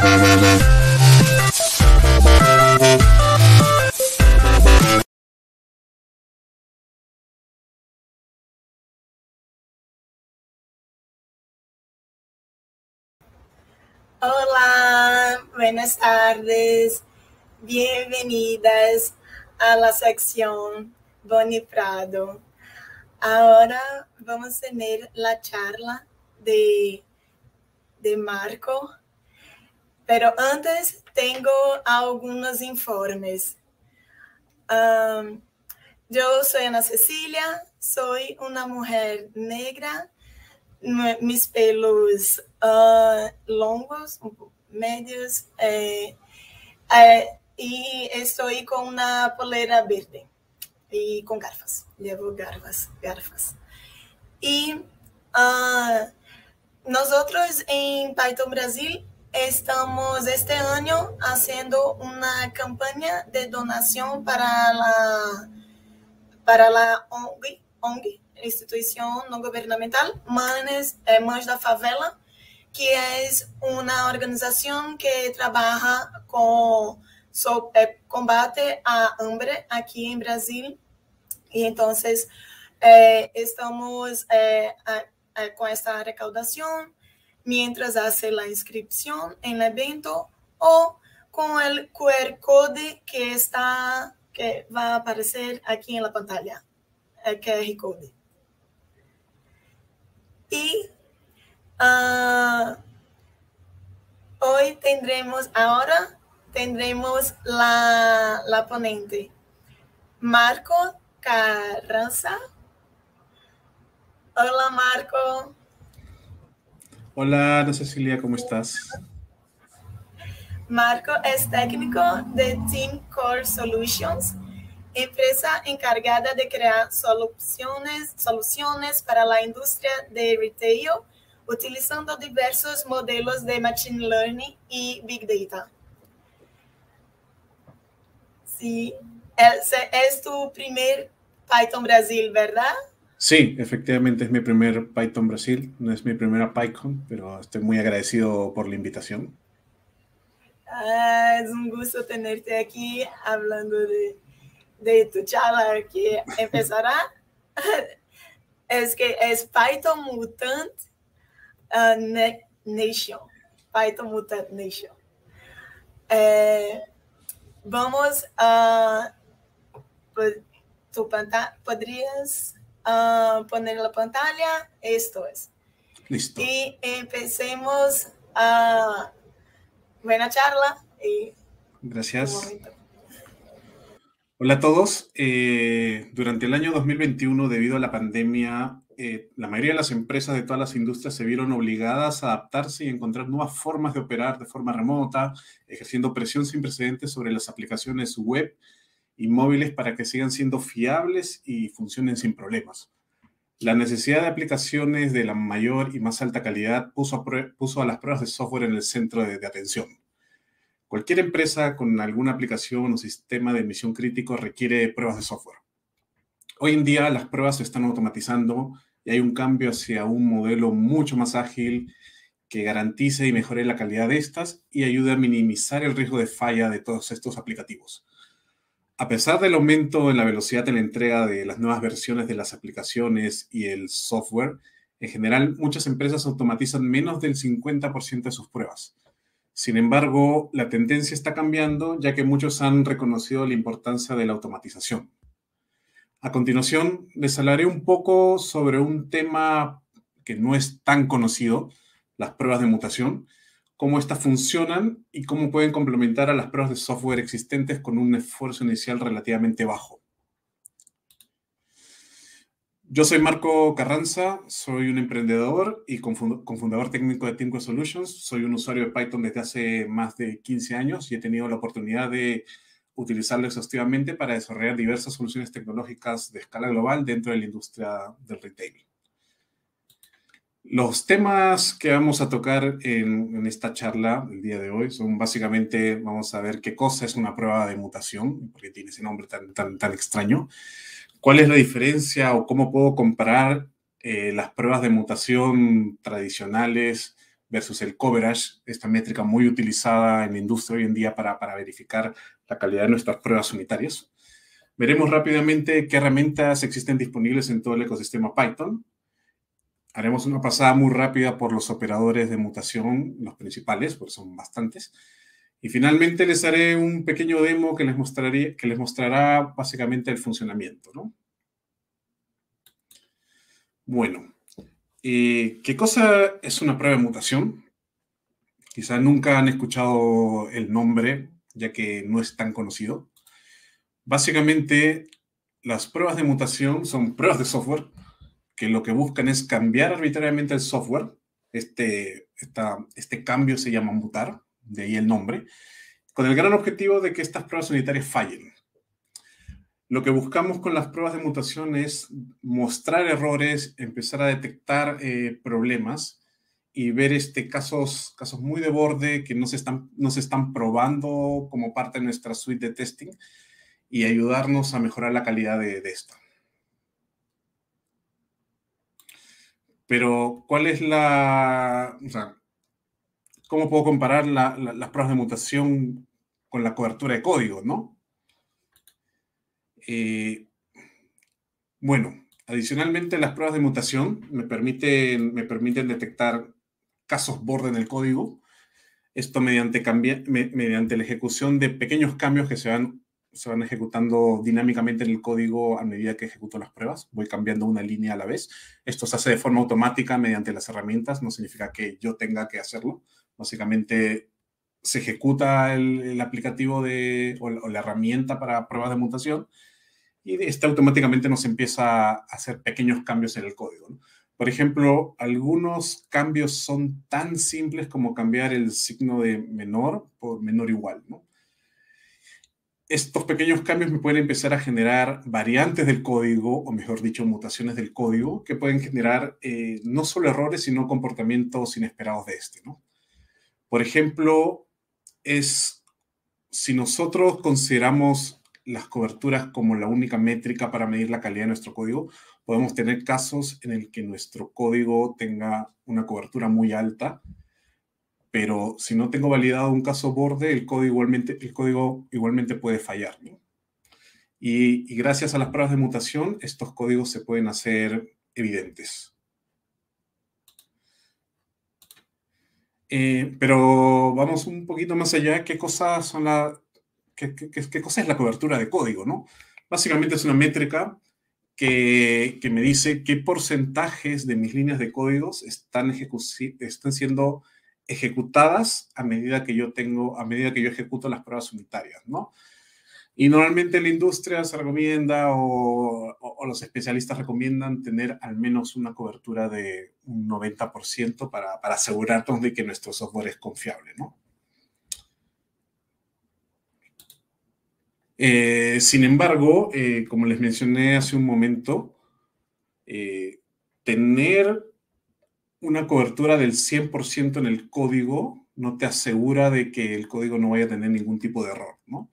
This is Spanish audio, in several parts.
Hola, buenas tardes, bienvenidas a la sección Boni Prado. Ahora vamos a tener la charla de Marco, pero antes tengo algunos informes. Yo soy Ana Cecilia, soy una mujer negra, mis pelos longos, medios, y estoy con una polera verde y con gafas. Llevo gafas. Y nosotros en Python Brasil estamos este año haciendo una campaña de donación para la ONG, instituição não governamental, Mães da Favela, que é uma organização que trabalha com combate à hambre aqui em Brasil. E então estamos com esta recaudação, mientras hace la inscripción en el evento o con el QR code que va a aparecer aquí en la pantalla, el QR code. Y hoy tendremos la ponente Marco Carranza. Hola, Marco. Hola, Ana Cecilia, ¿cómo estás? Marco es técnico de Team Core Solutions, empresa encargada de crear soluciones para la industria de retail, utilizando diversos modelos de Machine Learning y Big Data. Sí, es tu primer Python Brasil, ¿verdad? Sí, efectivamente es mi primer Python Brasil, no es mi primera PyCon, pero estoy muy agradecido por la invitación. Es un gusto tenerte aquí hablando de tu charla que empezará. Es Python Mutant Nation. Python Mutant Nation. Vamos a... ¿Tu pantalla? ¿Podrías poner la pantalla? Esto es. Listo. Y empecemos a... Buena charla. Gracias. Hola a todos. Durante el año 2021, debido a la pandemia, la mayoría de las empresas de todas las industrias se vieron obligadas a adaptarse y encontrar nuevas formas de operar de forma remota, ejerciendo presión sin precedentes sobre las aplicaciones web y móviles para que sigan siendo fiables y funcionen sin problemas. La necesidad de aplicaciones de la mayor y más alta calidad puso a las pruebas de software en el centro de atención. Cualquier empresa con alguna aplicación o sistema de misión crítico requiere pruebas de software. Hoy en día las pruebas se están automatizando y hay un cambio hacia un modelo mucho más ágil que garantice y mejore la calidad de estas y ayude a minimizar el riesgo de falla de todos estos aplicativos. A pesar del aumento en la velocidad de la entrega de las nuevas versiones de las aplicaciones y el software, en general muchas empresas automatizan menos del 50% de sus pruebas. Sin embargo, la tendencia está cambiando, ya que muchos han reconocido la importancia de la automatización. A continuación, les hablaré un poco sobre un tema que no es tan conocido, las pruebas de mutación, cómo estas funcionan y cómo pueden complementar a las pruebas de software existentes con un esfuerzo inicial relativamente bajo. Yo soy Marco Carranza, soy un emprendedor y cofundador técnico de Team Core Solutions. Soy un usuario de Python desde hace más de 15 años y he tenido la oportunidad de utilizarlo exhaustivamente para desarrollar diversas soluciones tecnológicas de escala global dentro de la industria del retail. Los temas que vamos a tocar en esta charla el día de hoy son básicamente, vamos a ver qué cosa es una prueba de mutación, porque tiene ese nombre tan extraño. ¿Cuál es la diferencia o cómo puedo comparar las pruebas de mutación tradicionales versus el coverage, esta métrica muy utilizada en la industria hoy en día para verificar la calidad de nuestras pruebas unitarias. Veremos rápidamente qué herramientas existen disponibles en todo el ecosistema Python. Haremos una pasada muy rápida por los operadores de mutación, los principales, porque son bastantes. Y finalmente les haré un pequeño demo que les mostrará básicamente el funcionamiento, ¿no? Bueno, ¿qué cosa es una prueba de mutación? Quizá nunca han escuchado el nombre, ya que no es tan conocido. Básicamente, las pruebas de mutación son pruebas de software que lo que buscan es cambiar arbitrariamente el software. Este cambio se llama mutar, de ahí el nombre, con el gran objetivo de que estas pruebas unitarias fallen. Lo que buscamos con las pruebas de mutación es mostrar errores, empezar a detectar problemas y ver casos muy de borde que no se están probando como parte de nuestra suite de testing y ayudarnos a mejorar la calidad de esta. Pero, ¿cuál es cómo puedo comparar las pruebas de mutación con la cobertura de código, ¿no? Bueno, adicionalmente las pruebas de mutación me permiten detectar casos borde en el código. Esto mediante la ejecución de pequeños cambios que se van ejecutando dinámicamente en el código a medida que ejecuto las pruebas. Voy cambiando una línea a la vez. Esto se hace de forma automática mediante las herramientas. No significa que yo tenga que hacerlo. Básicamente se ejecuta el aplicativo o la herramienta para pruebas de mutación y automáticamente nos empieza a hacer pequeños cambios en el código, ¿no? Por ejemplo, algunos cambios son tan simples como cambiar el signo de menor por menor igual, ¿no? Estos pequeños cambios me pueden empezar a generar variantes del código, o mejor dicho, mutaciones del código, que pueden generar no solo errores, sino comportamientos inesperados de ¿no? Por ejemplo, si nosotros consideramos las coberturas como la única métrica para medir la calidad de nuestro código, podemos tener casos en el que nuestro código tenga una cobertura muy alta, pero si no tengo validado un caso borde, el código igualmente puede fallar, ¿no? Y gracias a las pruebas de mutación, estos códigos se pueden hacer evidentes. Pero vamos un poquito más allá. ¿Qué cosa es la cobertura de código, no? Básicamente es una métrica que me dice qué porcentajes de mis líneas de códigos están siendo ejecutadas a medida que yo ejecuto las pruebas unitarias, ¿no? Y normalmente en la industria se recomienda o los especialistas recomiendan tener al menos una cobertura de un 90% para asegurarnos de que nuestro software es confiable, ¿no? Sin embargo, como les mencioné hace un momento, tener una cobertura del 100% en el código no te asegura de que el código no vaya a tener ningún tipo de error, ¿no?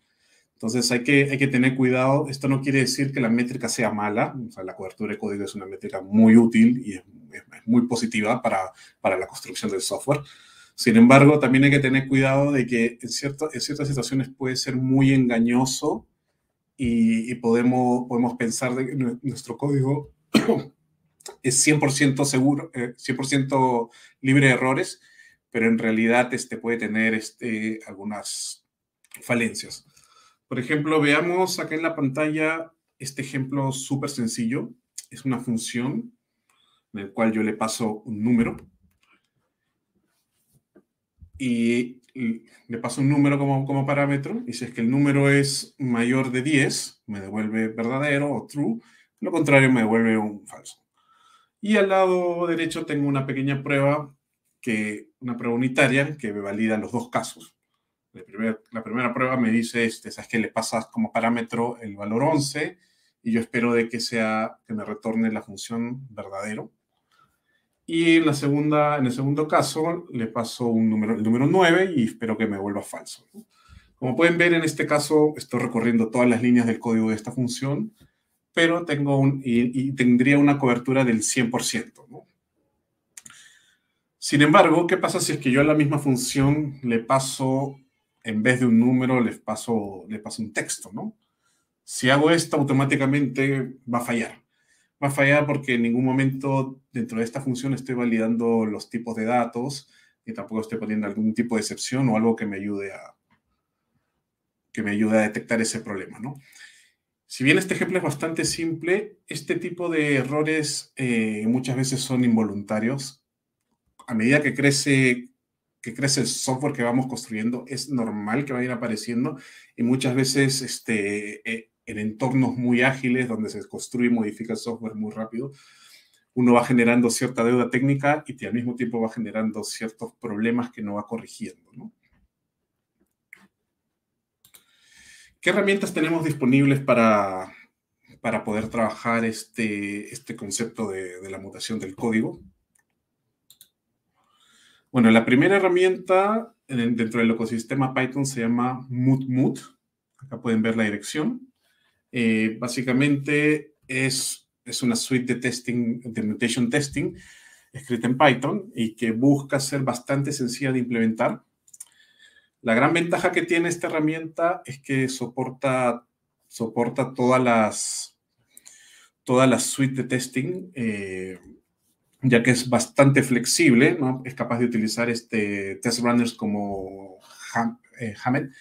Entonces hay que tener cuidado. Esto no quiere decir que la métrica sea mala. O sea, la cobertura de código es una métrica muy útil y es muy positiva para la construcción del software. Sin embargo, también hay que tener cuidado de que en ciertas situaciones puede ser muy engañoso y podemos pensar de que nuestro código es 100% seguro, 100% libre de errores, pero en realidad puede tener algunas falencias. Por ejemplo, veamos acá en la pantalla este ejemplo súper sencillo. Es una función en el cual yo le paso un número y le paso un número como parámetro, y si es que el número es mayor de 10, me devuelve verdadero o true, lo contrario me devuelve un falso. Y al lado derecho tengo una pequeña prueba, una prueba unitaria que me valida los dos casos. La primera prueba me dice, ¿sabes qué? Le pasas como parámetro el valor 11 y yo espero de que me retorne la función verdadero. Y en el segundo caso, le paso el número 9 y espero que me vuelva falso. Como pueden ver, en este caso estoy recorriendo todas las líneas del código de esta función, pero tendría una cobertura del 100%, ¿no? Sin embargo, ¿qué pasa si es que yo a la misma función le paso, en vez de un número, le paso un texto, ¿no? Si hago esto, automáticamente va a fallar. Va a fallar porque en ningún momento dentro de esta función estoy validando los tipos de datos y tampoco estoy poniendo algún tipo de excepción o algo que me ayude a detectar ese problema, ¿no? Si bien este ejemplo es bastante simple, este tipo de errores muchas veces son involuntarios. A medida que crece el software que vamos construyendo, es normal que vayan apareciendo y muchas veces en entornos muy ágiles donde se construye y modifica el software muy rápido, uno va generando cierta deuda técnica y al mismo tiempo va generando ciertos problemas que no va corrigiendo, ¿no? ¿Qué herramientas tenemos disponibles para poder trabajar este concepto de la mutación del código? Bueno, la primera herramienta dentro del ecosistema Python se llama MutMut. Acá pueden ver la dirección. Básicamente es una suite de mutation testing escrita en Python y que busca ser bastante sencilla de implementar. La gran ventaja que tiene esta herramienta es que soporta todas las suites de testing, ya que es bastante flexible, ¿no? Es capaz de utilizar test runners como Hammett,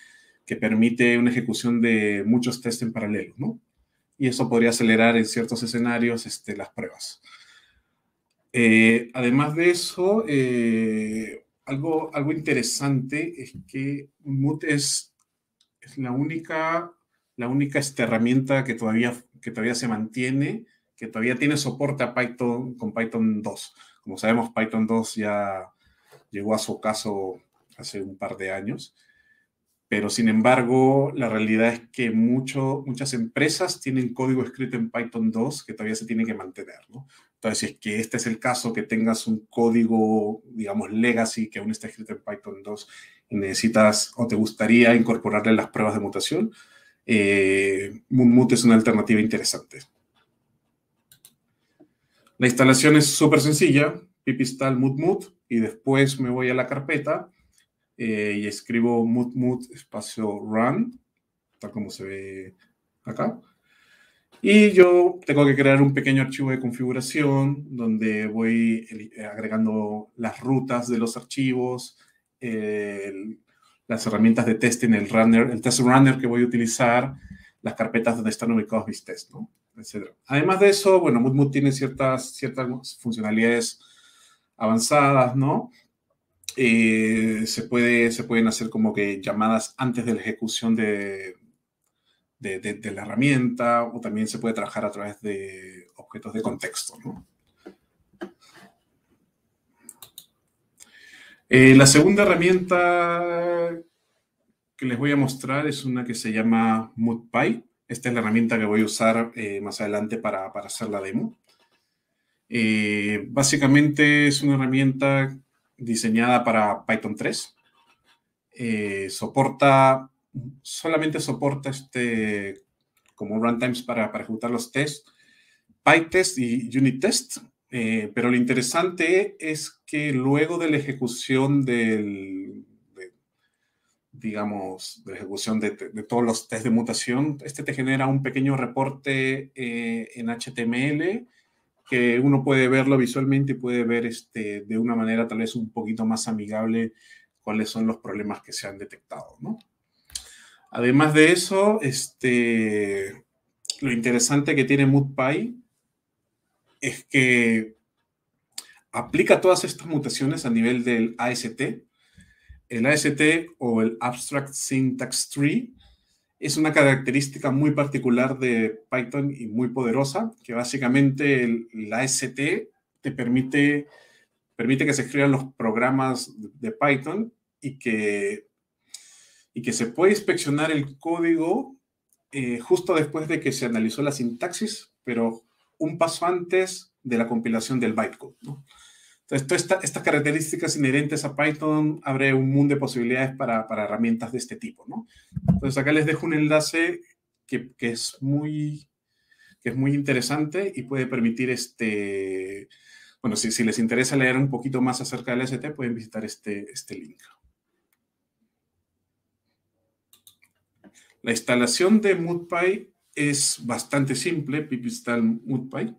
que permite una ejecución de muchos tests en paralelo, ¿no? Y eso podría acelerar en ciertos escenarios las pruebas. Además de eso, algo interesante es que Mut es la única herramienta que todavía se mantiene, que todavía tiene soporte a Python con Python 2. Como sabemos, Python 2 ya llegó a su ocaso hace un par de años, pero sin embargo, la realidad es que muchas empresas tienen código escrito en Python 2 que todavía se tiene que mantener, ¿no? Entonces, si es que este es el caso, que tengas un código, digamos, legacy, que aún está escrito en Python 2 y necesitas o te gustaría incorporarle las pruebas de mutación, MutMut es una alternativa interesante. La instalación es súper sencilla, pip install MutMut y después me voy a la carpeta y escribo MutMut espacio run, tal como se ve acá. Y yo tengo que crear un pequeño archivo de configuración donde voy agregando las rutas de los archivos, las herramientas de testing, el test runner que voy a utilizar, las carpetas donde están ubicados mis tests, ¿no? Etcétera. Además de eso, bueno, MutMut tiene ciertas funcionalidades avanzadas, ¿no? Se pueden hacer como que llamadas antes de la ejecución de la herramienta, o también se puede trabajar a través de objetos de contexto, ¿no? La segunda herramienta que les voy a mostrar es una que se llama MutPy. Esta es la herramienta que voy a usar más adelante para hacer la demo. Básicamente es una herramienta diseñada para Python 3. Solamente soporta como runtimes para ejecutar los tests, PyTest y UnitTest, pero lo interesante es que luego de la ejecución de la ejecución de todos los tests de mutación, te genera un pequeño reporte en HTML que uno puede verlo visualmente y puede ver de una manera tal vez un poquito más amigable cuáles son los problemas que se han detectado, ¿no? Además de eso, lo interesante que tiene MutPy es que aplica todas estas mutaciones a nivel del AST. El AST o el Abstract Syntax Tree es una característica muy particular de Python y muy poderosa, que básicamente el AST te permite que se escriban los programas de Python y que se puede inspeccionar el código justo después de que se analizó la sintaxis, pero un paso antes de la compilación del bytecode, ¿no? Entonces, todas estas características inherentes a Python abre un mundo de posibilidades para herramientas de este tipo, ¿no? Entonces, acá les dejo un enlace que es muy interesante y puede permitir Bueno, si les interesa leer un poquito más acerca del ST, pueden visitar este link. La instalación de MoodPy es bastante simple, pip install MoodPy.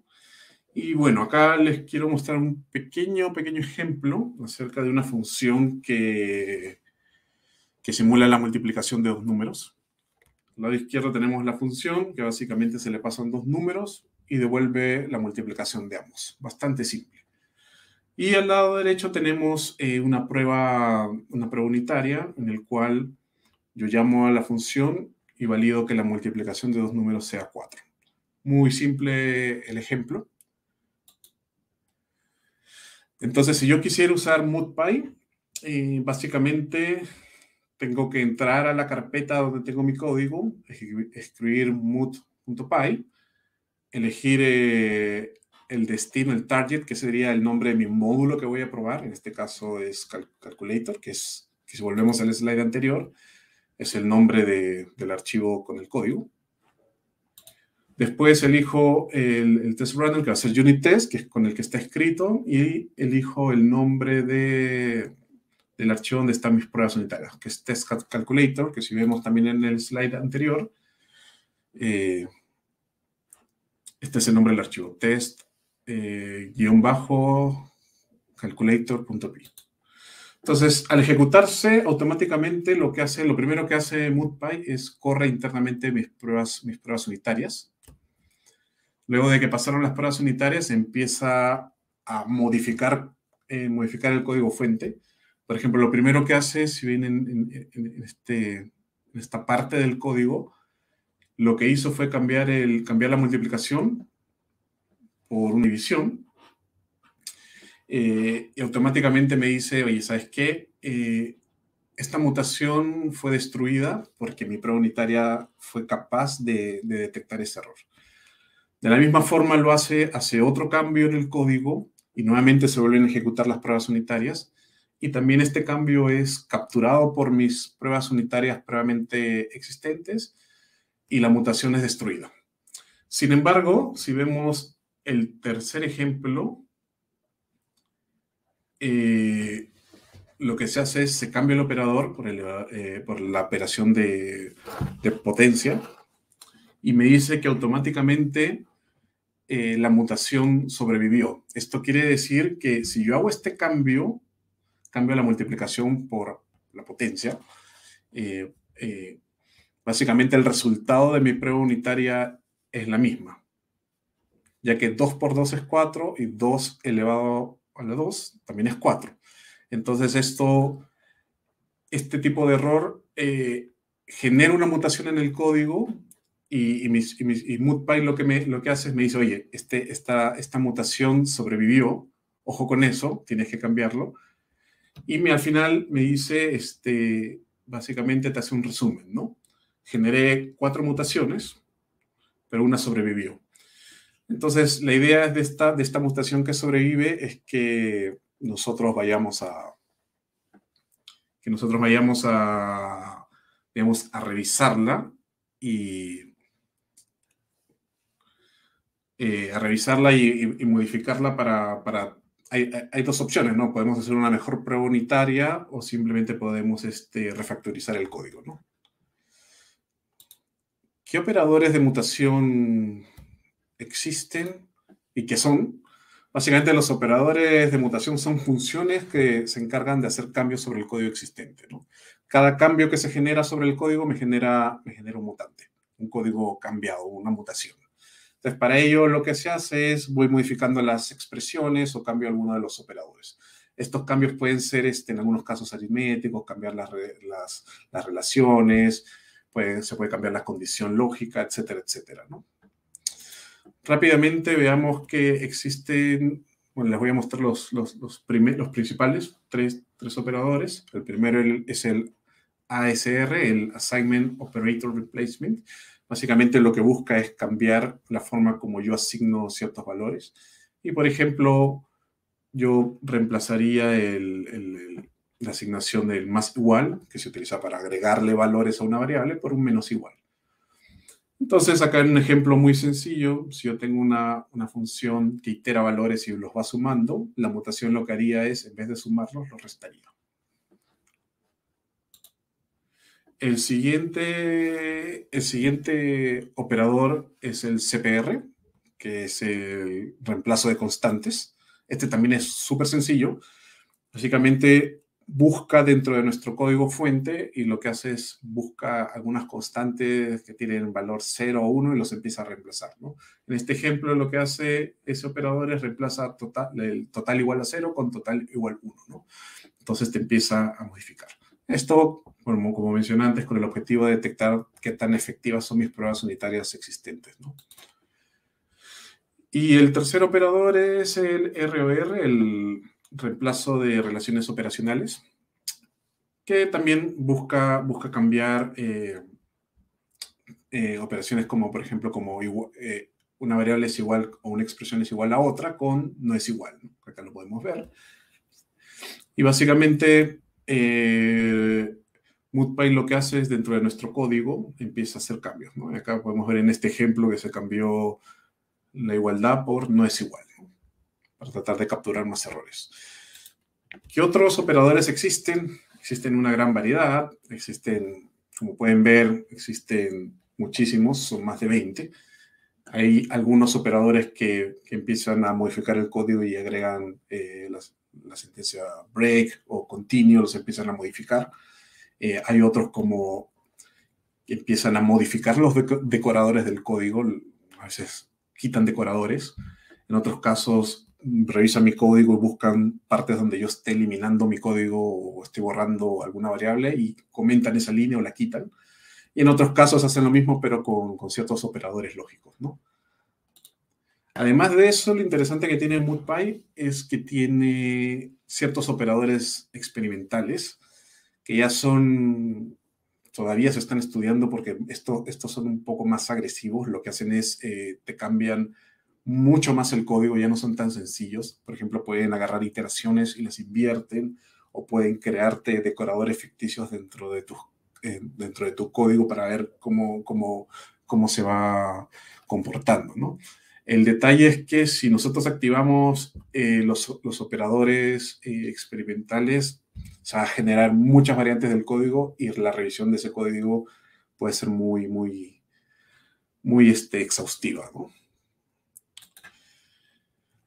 Y bueno, acá les quiero mostrar un pequeño ejemplo acerca de una función que simula la multiplicación de dos números. Al lado izquierdo tenemos la función que básicamente se le pasan dos números y devuelve la multiplicación de ambos. Bastante simple. Y al lado derecho tenemos una prueba unitaria en el cual yo llamo a la función y valido que la multiplicación de dos números sea 4. Muy simple el ejemplo. Entonces, si yo quisiera usar MoodPy, básicamente tengo que entrar a la carpeta donde tengo mi código, escribir mood.py, elegir el destino, el target, que sería el nombre de mi módulo que voy a probar. En este caso es Calculator, que si volvemos al slide anterior, es el nombre del archivo con el código. Después elijo el test runner, que va a ser unit test, que es con el que está escrito, y elijo el nombre del archivo donde están mis pruebas unitarias, que es test calculator, que si vemos también en el slide anterior, este es el nombre del archivo, test-calculator.py. Entonces, al ejecutarse, automáticamente lo primero que hace MoodPy es corre internamente mis pruebas unitarias. Luego de que pasaron las pruebas unitarias, empieza a modificar el código fuente. Por ejemplo, lo primero que hace, si ven en esta parte del código, lo que hizo fue cambiar la multiplicación por una división. Y automáticamente me dice, oye, ¿sabes qué? Esta mutación fue destruida porque mi prueba unitaria fue capaz de detectar ese error. De la misma forma lo hace otro cambio en el código y nuevamente se vuelven a ejecutar las pruebas unitarias. Y también este cambio es capturado por mis pruebas unitarias previamente existentes y la mutación es destruida. Sin embargo, si vemos el tercer ejemplo, lo que se hace es se cambia el operador por la operación de potencia y me dice que automáticamente la mutación sobrevivió. Esto quiere decir que si yo hago este cambio la multiplicación por la potencia, básicamente el resultado de mi prueba unitaria es la misma, ya que 2 por 2 es 4 y 2 elevado a la 2 también es 4. Entonces este tipo de error genera una mutación en el código y MoodPy lo que hace es me dice, oye, esta mutación sobrevivió, ojo con eso, tienes que cambiarlo. Y al final me dice, básicamente te hace un resumen, ¿no? Generé 4 mutaciones, pero una sobrevivió. Entonces, la idea de esta mutación que sobrevive es que nosotros vayamos a digamos, a revisarla y modificarla para hay dos opciones, ¿no? Podemos hacer una mejor prueba unitaria o simplemente podemos refactorizar el código, ¿no? ¿Qué operadores de mutación existen y qué son? Básicamente los operadores de mutación son funciones que se encargan de hacer cambios sobre el código existente, ¿no? Cada cambio que se genera sobre el código me genera un mutante, un código cambiado, una mutación. Entonces, para ello lo que se hace es voy modificando las expresiones o cambio alguno de los operadores. Estos cambios pueden ser, en algunos casos, aritméticos, cambiar las relaciones, se puede cambiar la condición lógica, etcétera, etcétera, ¿no? Rápidamente veamos que existen, bueno, les voy a mostrar los principales, tres operadores. El primero es el ASR, el Assignment Operator Replacement. Básicamente lo que busca es cambiar la forma como yo asigno ciertos valores. Y, por ejemplo, yo reemplazaría la asignación del más igual, que se utiliza para agregarle valores a una variable, por un menos igual. Entonces, acá en un ejemplo muy sencillo, si yo tengo una función que itera valores y los va sumando, la mutación lo que haría es, en vez de sumarlos, los restaría. El siguiente operador es el CPR, que es el reemplazo de constantes. Este también es súper sencillo. Básicamente busca dentro de nuestro código fuente y lo que hace es busca algunas constantes que tienen valor 0 o 1 y los empieza a reemplazar, ¿no? En este ejemplo lo que hace ese operador es reemplaza el total igual a 0 con total igual a 1, ¿no? Entonces te empieza a modificar. Esto, como mencioné antes, con el objetivo de detectar qué tan efectivas son mis pruebas unitarias existentes, ¿no? Y el tercer operador es el ROR, el reemplazo de relaciones operacionales, que también busca cambiar operaciones como, por ejemplo, como una variable es igual o una expresión es igual a otra con no es igual, ¿no? Acá lo podemos ver. Y básicamente, MutPy lo que hace es, dentro de nuestro código, empieza a hacer cambios, ¿no? Y acá podemos ver en este ejemplo que se cambió la igualdad por no es igual, ¿no? Para tratar de capturar más errores. ¿Qué otros operadores existen? Existen una gran variedad, existen, como pueden ver, existen muchísimos, son más de 20. Hay algunos operadores que empiezan a modificar el código y agregan la sentencia break o continue, los empiezan a modificar. Hay otros como que empiezan a modificar los decoradores del código, a veces quitan decoradores. En otros casos revisan mi código y buscan partes donde yo esté eliminando mi código o esté borrando alguna variable y comentan esa línea o la quitan. Y en otros casos hacen lo mismo, pero con ciertos operadores lógicos, ¿no? Además de eso, lo interesante que tiene MutPy es que tiene ciertos operadores experimentales que ya todavía se están estudiando porque estos son un poco más agresivos. Lo que hacen es, te cambian mucho más el código, ya no son tan sencillos. Por ejemplo, pueden agarrar iteraciones y las invierten, o pueden crearte decoradores ficticios dentro de tu código para ver cómo se va comportando, ¿no? El detalle es que si nosotros activamos los operadores experimentales, se va a generar muchas variantes del código y la revisión de ese código puede ser muy exhaustiva, ¿no?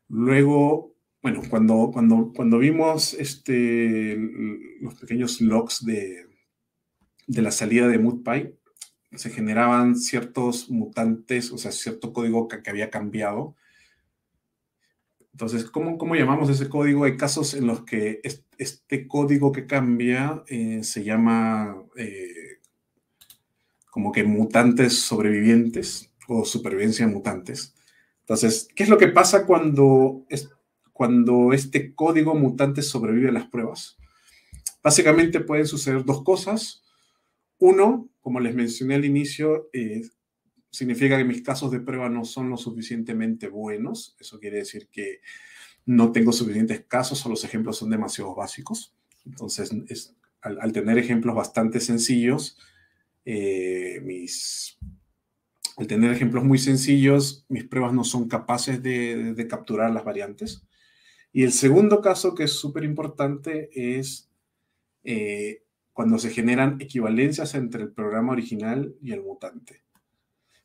Luego, bueno, cuando vimos los pequeños logs de la salida de MutPy, se generaban ciertos mutantes, o sea, cierto código que había cambiado. Entonces, ¿cómo llamamos ese código? Hay casos en los que este código que cambia se llama como que mutantes sobrevivientes o supervivencia de mutantes. Entonces, ¿qué es lo que pasa cuando este código mutante sobrevive a las pruebas? Básicamente pueden suceder dos cosas. Uno, como les mencioné al inicio, significa que mis casos de prueba no son lo suficientemente buenos. Eso quiere decir que no tengo suficientes casos o los ejemplos son demasiado básicos. Entonces, al tener ejemplos bastante sencillos, al tener ejemplos muy sencillos, mis pruebas no son capaces de capturar las variantes. Y el segundo caso, que es súper importante, es cuando se generan equivalencias entre el programa original y el mutante.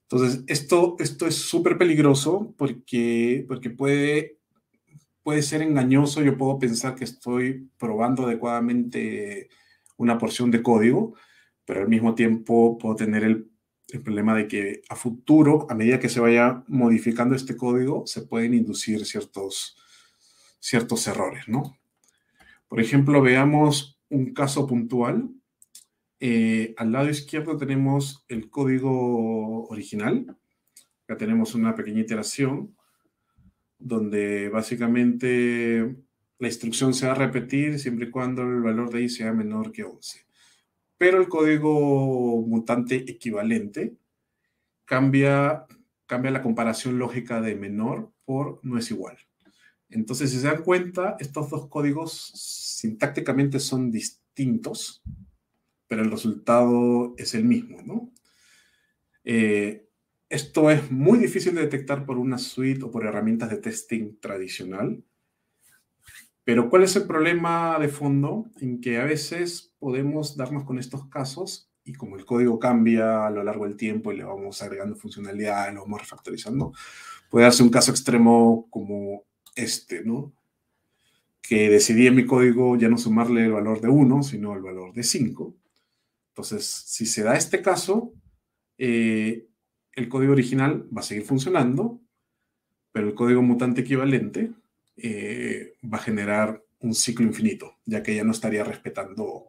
Entonces, esto es súper peligroso porque puede ser engañoso. Yo puedo pensar que estoy probando adecuadamente una porción de código, pero al mismo tiempo puedo tener el problema de que a futuro, a medida que se vaya modificando este código, se pueden inducir ciertos errores, ¿no? Por ejemplo, veamos un caso puntual. Al lado izquierdo tenemos el código original. Acá tenemos una pequeña iteración donde básicamente la instrucción se va a repetir siempre y cuando el valor de i sea menor que 11. Pero el código mutante equivalente cambia la comparación lógica de menor por no es igual. Entonces, si se dan cuenta, estos dos códigos sintácticamente son distintos, pero el resultado es el mismo, ¿no? Esto es muy difícil de detectar por una suite o por herramientas de testing tradicional. Pero ¿cuál es el problema de fondo? En que a veces podemos darnos con estos casos y como el código cambia a lo largo del tiempo y le vamos agregando funcionalidad, lo vamos refactorizando, puede darse un caso extremo como este, ¿no? Que decidí en mi código ya no sumarle el valor de 1, sino el valor de 5. Entonces, si se da este caso, el código original va a seguir funcionando, pero el código mutante equivalente va a generar un ciclo infinito, ya que ya no estaría respetando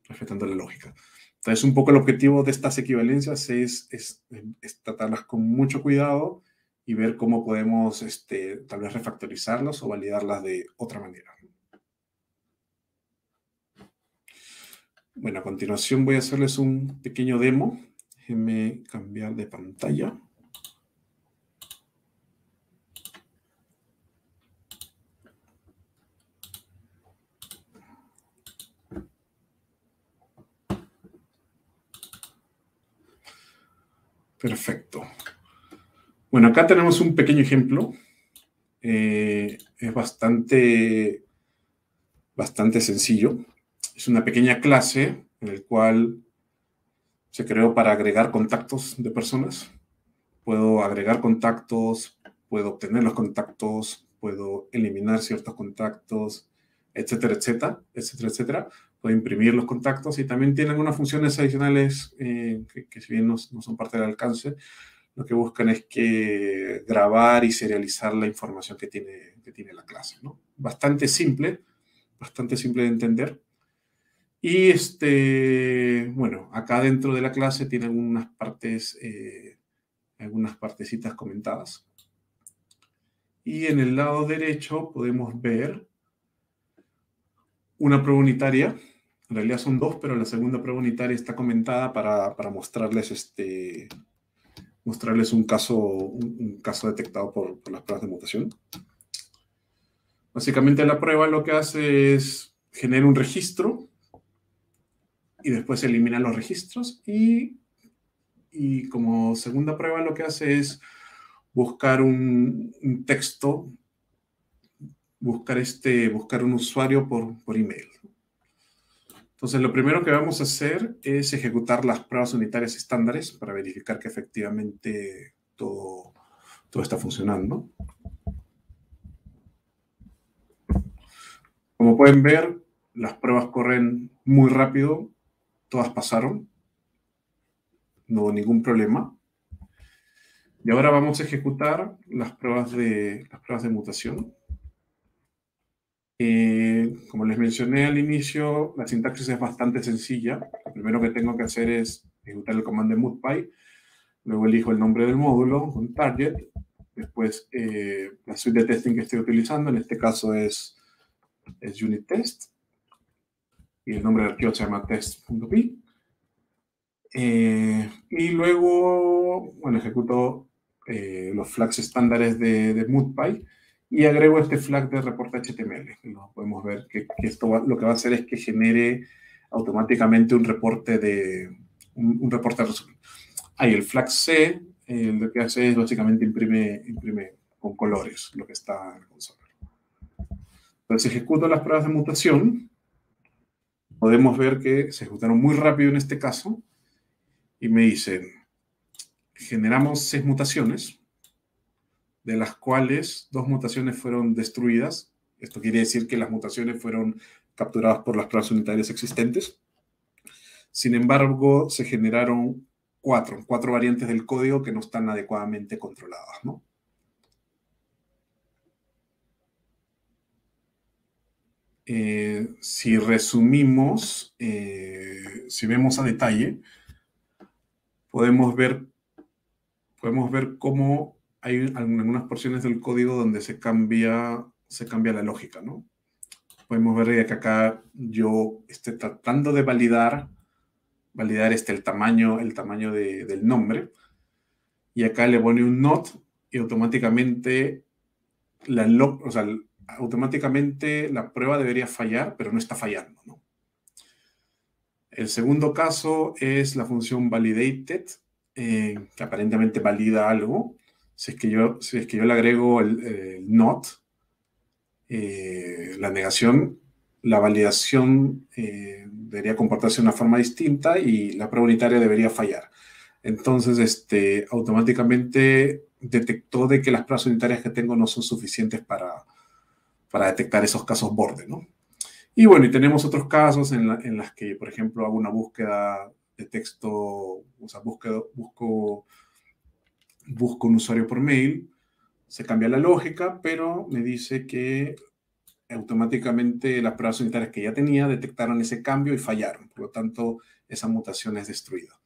la lógica. Entonces, un poco el objetivo de estas equivalencias es tratarlas con mucho cuidado y ver cómo podemos tal vez refactorizarlas o validarlas de otra manera. Bueno, a continuación voy a hacerles un pequeño demo. Déjenme cambiar de pantalla. Perfecto. Bueno, acá tenemos un pequeño ejemplo. Es bastante sencillo. Es una pequeña clase en la cual se creó para agregar contactos de personas. Puedo agregar contactos, puedo obtener los contactos, puedo eliminar ciertos contactos, etcétera, etcétera, etcétera, etcétera. Puedo imprimir los contactos y también tiene algunas funciones adicionales que si bien no son parte del alcance, lo que buscan es que grabar y serializar la información que tiene la clase, ¿no? Bastante simple de entender. Y bueno, acá dentro de la clase tiene algunas partes, algunas partecitas comentadas. Y en el lado derecho podemos ver una prueba unitaria. En realidad son dos, pero la segunda prueba unitaria está comentada para mostrarles un caso detectado por las pruebas de mutación. Básicamente la prueba lo que hace es generar un registro y después elimina los registros y como segunda prueba lo que hace es buscar un texto, buscar un usuario por email. Entonces, lo primero que vamos a hacer es ejecutar las pruebas unitarias estándares para verificar que efectivamente todo está funcionando. Como pueden ver, las pruebas corren muy rápido, todas pasaron, no hubo ningún problema. Y ahora vamos a ejecutar las pruebas de mutación. Como les mencioné al inicio, la sintaxis es bastante sencilla. Lo primero que tengo que hacer es ejecutar el comando de MutPy. Luego elijo el nombre del módulo con target. Después la suite de testing que estoy utilizando, en este caso es unit test. Y el nombre del archivo se llama test.py. Y luego, bueno, ejecuto los flags estándares de MutPy y agrego este flag de reporte HTML. Podemos ver que esto lo que va a hacer es que genere automáticamente un reporte de resumen. Ahí el flag C lo que hace es básicamente imprime con colores lo que está en la consola. Entonces ejecuto las pruebas de mutación. Podemos ver que se ejecutaron muy rápido en este caso y me dicen, generamos 6 mutaciones, de las cuales 2 mutaciones fueron destruidas. Esto quiere decir que las mutaciones fueron capturadas por las pruebas unitarias existentes. Sin embargo, se generaron 4 variantes del código que no están adecuadamente controladas, ¿no? Si resumimos, si vemos a detalle, podemos ver cómo hay algunas porciones del código donde se cambia la lógica, ¿no? Podemos ver que acá yo estoy tratando de validar el tamaño del nombre, y acá le pone un not y automáticamente la prueba debería fallar, pero no está fallando, ¿no? El segundo caso es la función validated, que aparentemente valida algo, si es que yo le agrego el not, la negación, la validación debería comportarse de una forma distinta y la prueba unitaria debería fallar. Entonces, automáticamente detectó de que las pruebas unitarias que tengo no son suficientes para detectar esos casos borde, ¿no? Y bueno, y tenemos otros casos en las que, por ejemplo, hago una búsqueda de texto, o sea, busco un usuario por mail, se cambia la lógica, pero me dice que automáticamente las pruebas unitarias que ya tenía detectaron ese cambio y fallaron. Por lo tanto, esa mutación es destruida.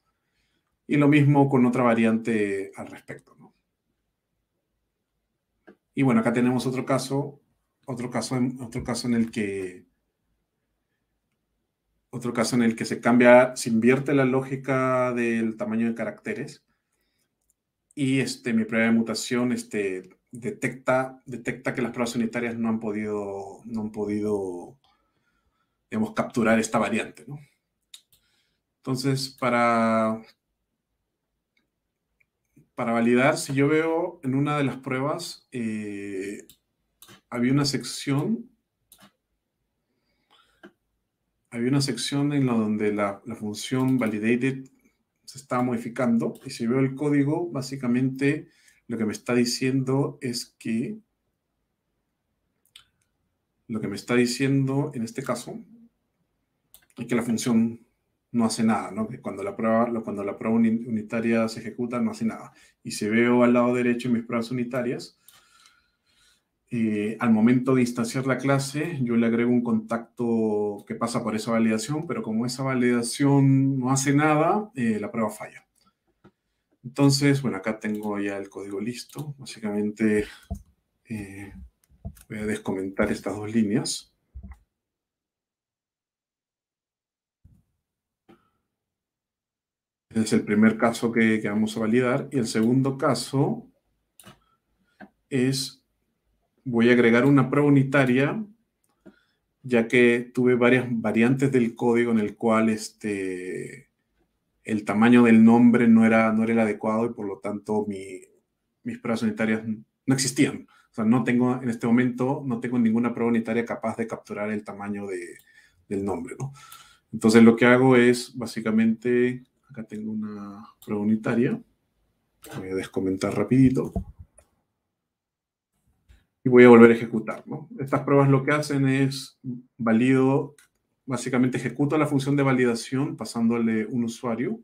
Y lo mismo con otra variante al respecto, ¿no? Y bueno, acá tenemos otro caso en el que se cambia, se invierte la lógica del tamaño de caracteres y mi prueba de mutación detecta que las pruebas unitarias no han podido, digamos, capturar esta variante, ¿no? Entonces, para validar, si yo veo en una de las pruebas, había una sección en la donde la función validated se estaba modificando, y si veo el código, básicamente lo que me está diciendo es que en este caso es que la función no hace nada, ¿no? Que cuando la prueba unitaria se ejecuta, no hace nada. Y si veo al lado derecho mis pruebas unitarias, al momento de instanciar la clase, yo le agrego un contacto que pasa por esa validación, pero como esa validación no hace nada, la prueba falla. Entonces, bueno, acá tengo ya el código listo. Básicamente, voy a descomentar estas dos líneas. Ese es el primer caso que vamos a validar. Y el segundo caso es, voy a agregar una prueba unitaria, ya que tuve varias variantes del código en el cual el tamaño del nombre no era el adecuado y por lo tanto mis pruebas unitarias no existían. O sea, en este momento no tengo ninguna prueba unitaria capaz de capturar el tamaño del nombre, ¿no? Entonces lo que hago es, básicamente, acá tengo una prueba unitaria, voy a descomentar rapidito, y voy a volver a ejecutar, ¿no? Estas pruebas lo que hacen es básicamente ejecuto la función de validación pasándole un usuario,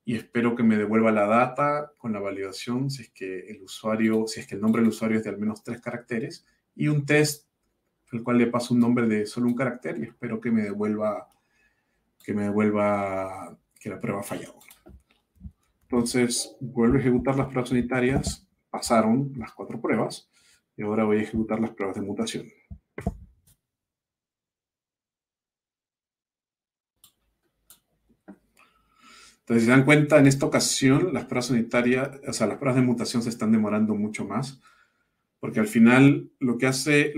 y espero que me devuelva la data con la validación si es que el nombre del usuario es de al menos 3 caracteres, y un test al cual le paso un nombre de solo un carácter y espero que me devuelva que la prueba ha fallado. Entonces, vuelvo a ejecutar las pruebas unitarias, pasaron las 4 pruebas, y ahora voy a ejecutar las pruebas de mutación. Entonces, si se dan cuenta, en esta ocasión las pruebas unitarias, o sea, las pruebas de mutación se están demorando mucho más, porque al final lo que hace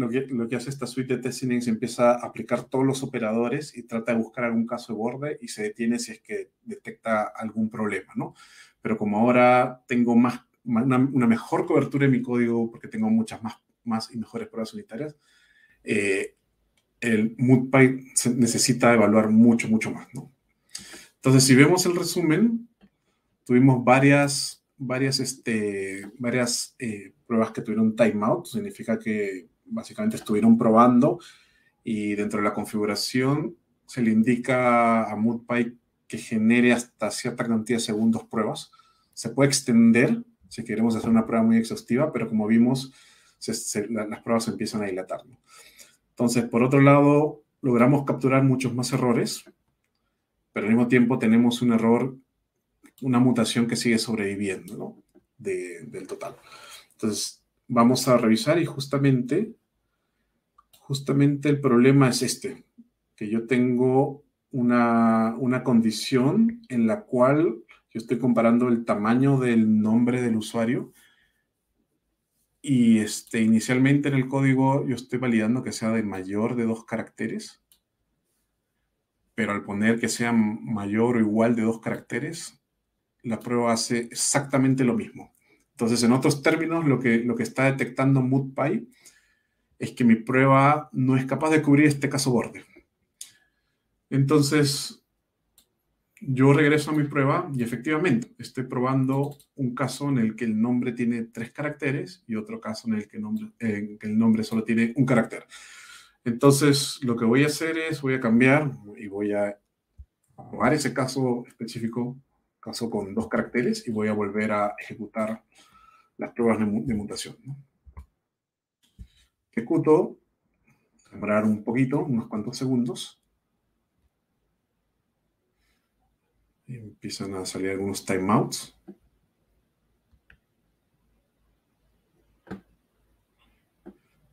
esta suite de testing es empieza a aplicar todos los operadores y trata de buscar algún caso de borde y se detiene si es que detecta algún problema, ¿no? Pero como ahora tengo una mejor cobertura en mi código porque tengo muchas más y mejores pruebas unitarias, el MutPy necesita evaluar mucho más, ¿no? Entonces, si vemos el resumen, tuvimos varias pruebas que tuvieron timeout, significa que básicamente estuvieron probando y dentro de la configuración se le indica a MutPy que genere hasta cierta cantidad de segundos pruebas. Se puede extender si queremos hacer una prueba muy exhaustiva, pero como vimos, las pruebas se empiezan a dilatar, ¿no? Entonces, por otro lado, logramos capturar muchos más errores, pero al mismo tiempo tenemos un error, una mutación que sigue sobreviviendo, ¿no? Del total. Entonces, vamos a revisar y justamente el problema es que yo tengo una condición en la cual yo estoy comparando el tamaño del nombre del usuario y inicialmente en el código yo estoy validando que sea de mayor de 2 caracteres, pero al poner que sea mayor o igual de 2 caracteres, la prueba hace exactamente lo mismo. Entonces, en otros términos, lo que está detectando MoodPy es que mi prueba no es capaz de cubrir este caso borde. Entonces, yo regreso a mi prueba y efectivamente estoy probando un caso en el que el nombre tiene 3 caracteres y otro caso en el que el nombre solo tiene un carácter. Entonces, lo que voy a hacer es, voy a cambiar y voy a probar ese caso específico, caso con 2 caracteres, y voy a volver a ejecutar las pruebas de mutación, ¿no? Ejecuto, demorar un poquito, unos cuantos segundos. Y empiezan a salir algunos timeouts.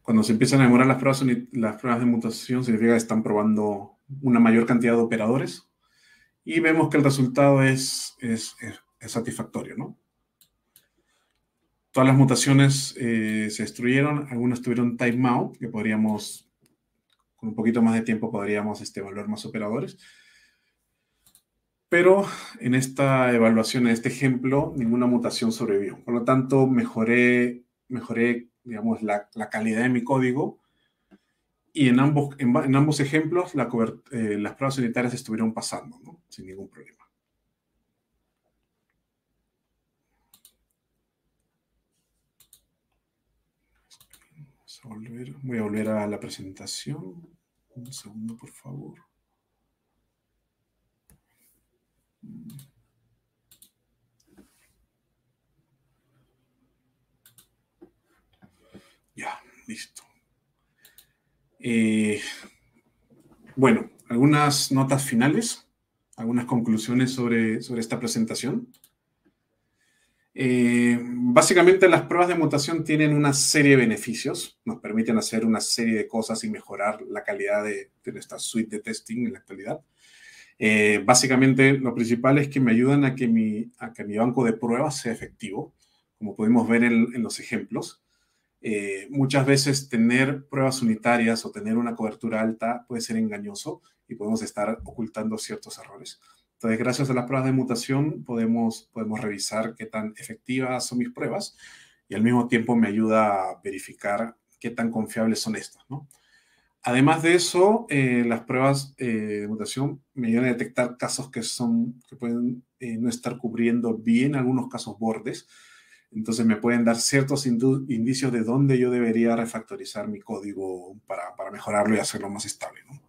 Cuando se empiezan a demorar las pruebas de mutación, significa que están probando una mayor cantidad de operadores. Y vemos que el resultado es satisfactorio, ¿no? Todas las mutaciones se destruyeron, algunas tuvieron timeout, que podríamos, con un poquito más de tiempo, podríamos evaluar más operadores. Pero en esta evaluación, en este ejemplo, ninguna mutación sobrevivió. Por lo tanto, mejoré digamos, la calidad de mi código. Y en ambos ejemplos, las pruebas unitarias estuvieron pasando, ¿no? Sin ningún problema. Voy a volver a la presentación. Un segundo, por favor. Ya, listo. Bueno, algunas notas finales, algunas conclusiones sobre esta presentación. Básicamente, las pruebas de mutación tienen una serie de beneficios. Nos permiten hacer una serie de cosas y mejorar la calidad de nuestra suite de testing en la actualidad. Básicamente, lo principal es que me ayudan a que mi banco de pruebas sea efectivo, como pudimos ver en los ejemplos. Muchas veces tener pruebas unitarias o tener una cobertura alta puede ser engañoso y podemos estar ocultando ciertos errores. Entonces, gracias a las pruebas de mutación podemos revisar qué tan efectivas son mis pruebas y al mismo tiempo me ayuda a verificar qué tan confiables son estas, ¿no? Además de eso, las pruebas de mutación me ayudan a detectar casos que pueden no estar cubriendo bien algunos casos bordes. Entonces me pueden dar ciertos indicios de dónde yo debería refactorizar mi código para mejorarlo y hacerlo más estable, ¿no?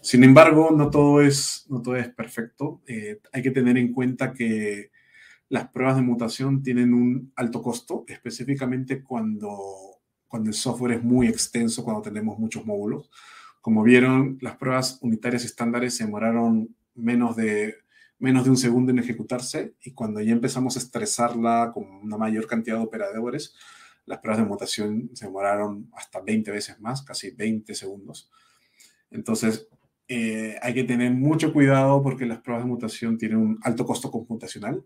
Sin embargo, no todo es perfecto. Hay que tener en cuenta que las pruebas de mutación tienen un alto costo, específicamente cuando el software es muy extenso, cuando tenemos muchos módulos. Como vieron, las pruebas unitarias estándares se demoraron menos de un segundo en ejecutarse, y cuando ya empezamos a estresarla con una mayor cantidad de operadores, las pruebas de mutación se demoraron hasta 20 veces más, casi 20 segundos. Entonces, hay que tener mucho cuidado porque las pruebas de mutación tienen un alto costo computacional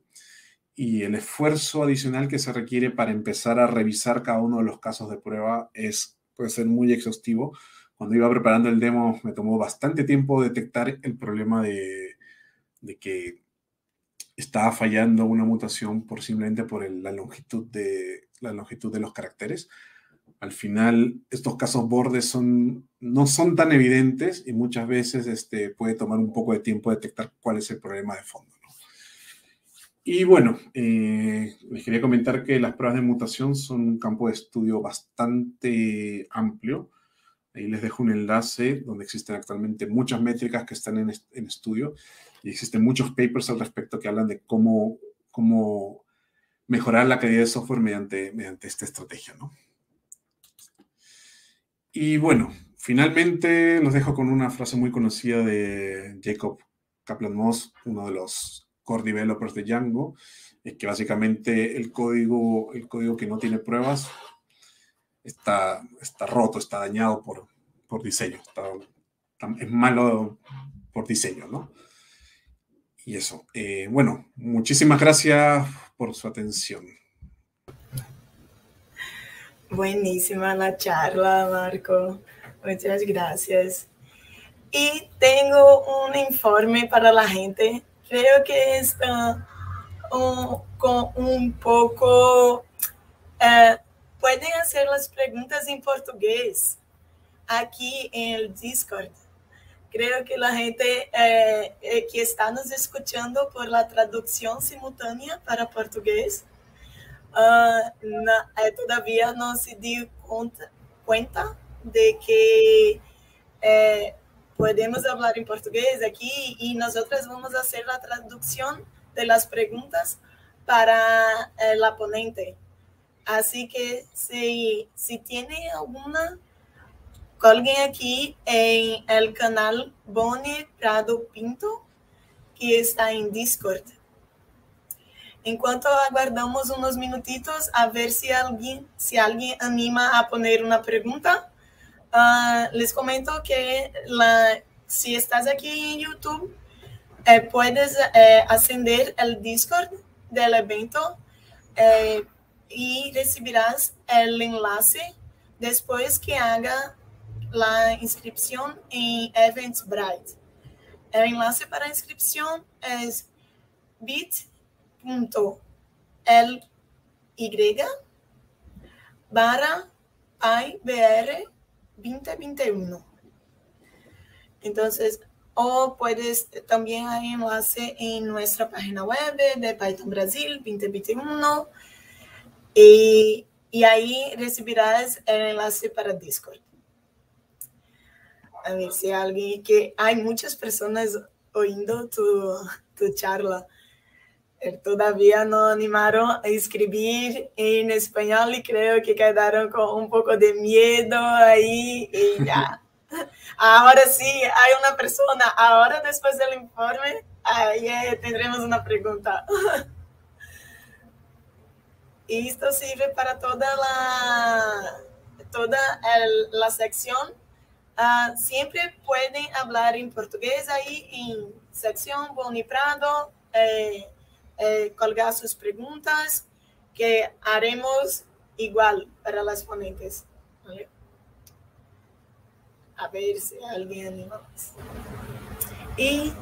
y el esfuerzo adicional que se requiere para empezar a revisar cada uno de los casos de prueba puede ser muy exhaustivo. Cuando iba preparando el demo, me tomó bastante tiempo detectar el problema de que estaba fallando una mutación simplemente por la longitud de los caracteres. Al final, estos casos bordes no son tan evidentes y muchas veces puede tomar un poco de tiempo detectar cuál es el problema de fondo, ¿no? Y bueno, les quería comentar que las pruebas de mutación son un campo de estudio bastante amplio. Ahí les dejo un enlace donde existen actualmente muchas métricas que están en estudio y existen muchos papers al respecto que hablan de cómo mejorar la calidad de software mediante esta estrategia, ¿no? Y bueno, finalmente los dejo con una frase muy conocida de Jacob Kaplan-Moss, uno de los core developers de Django, que básicamente el código que no tiene pruebas está roto, está dañado por diseño, es malo por diseño, ¿no? Y eso. Bueno, muchísimas gracias por su atención. Buenísima la charla, Marco. Muchas gracias. Y tengo un informe para la gente. Creo que esta con un poco... pueden hacer las preguntas en portugués aquí en el Discord. Creo que la gente que está nos escuchando por la traducción simultánea para portugués todavía no se dio cuenta de que podemos hablar en portugués aquí y nosotros vamos a hacer la traducción de las preguntas para la ponente. Así que si tiene alguien aquí en el canal Boni Prado Pinto, que está en Discord. Enquanto aguardamos unos minutitos a ver si alguien anima a poner una pregunta, les comento que si estás aquí en YouTube, puedes ascender el Discord del evento y recibirás el enlace después que haga la inscripción en Eventbrite. El enlace para inscripción es bit.ly/PyBR 2021. Entonces, también hay enlace en nuestra página web de Python Brasil 2021 y ahí recibirás el enlace para Discord. A ver si hay muchas personas oyendo tu charla. Todavía no animaron a escribir en español y creo que quedaron con un poco de miedo ahí y ya. Ahora sí, hay una persona. Ahora, después del informe, ahí tendremos una pregunta. Y esto sirve para toda la sección. Siempre pueden hablar en portugués ahí en sección Boni Prado, colgar sus preguntas, que haremos igual para las ponentes. ¿Vale? A ver si alguien anima más. Y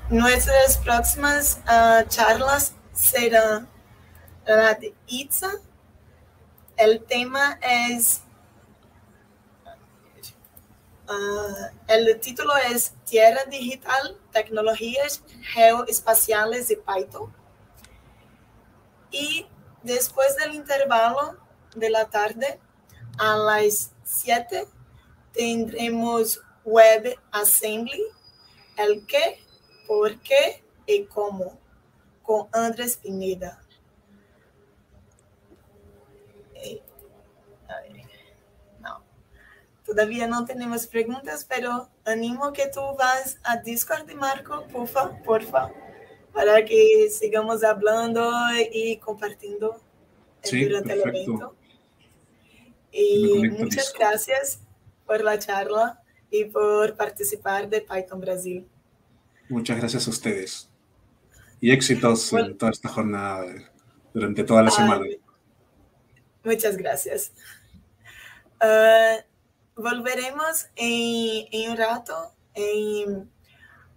nuestras próximas charlas serán la de Itza. El tema es... el título es Tierra Digital, Tecnologías Geoespaciales de Python. Y después del intervalo de la tarde, a las 7, tendremos WebAssembly, el qué, por qué y cómo, con Andrés Pineda. Todavía no tenemos preguntas, pero animo que tú vas a Discord de Marco, porfa, para que sigamos hablando y compartiendo durante el evento. Y muchas gracias por la charla y por participar de Python Brasil. Muchas gracias a ustedes. Y éxitos en toda esta jornada durante toda la semana. Muchas gracias. Volveremos en un rato.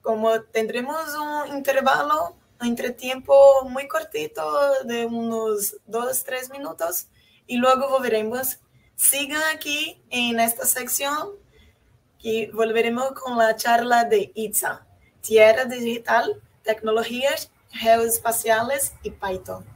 Como tendremos un intervalo, entretiempo muy cortito de unos 2-3 minutos y luego volveremos. Sigan aquí en esta sección y volveremos con la charla de Itza, Tierra Digital, Tecnologías Geoespaciales y Python.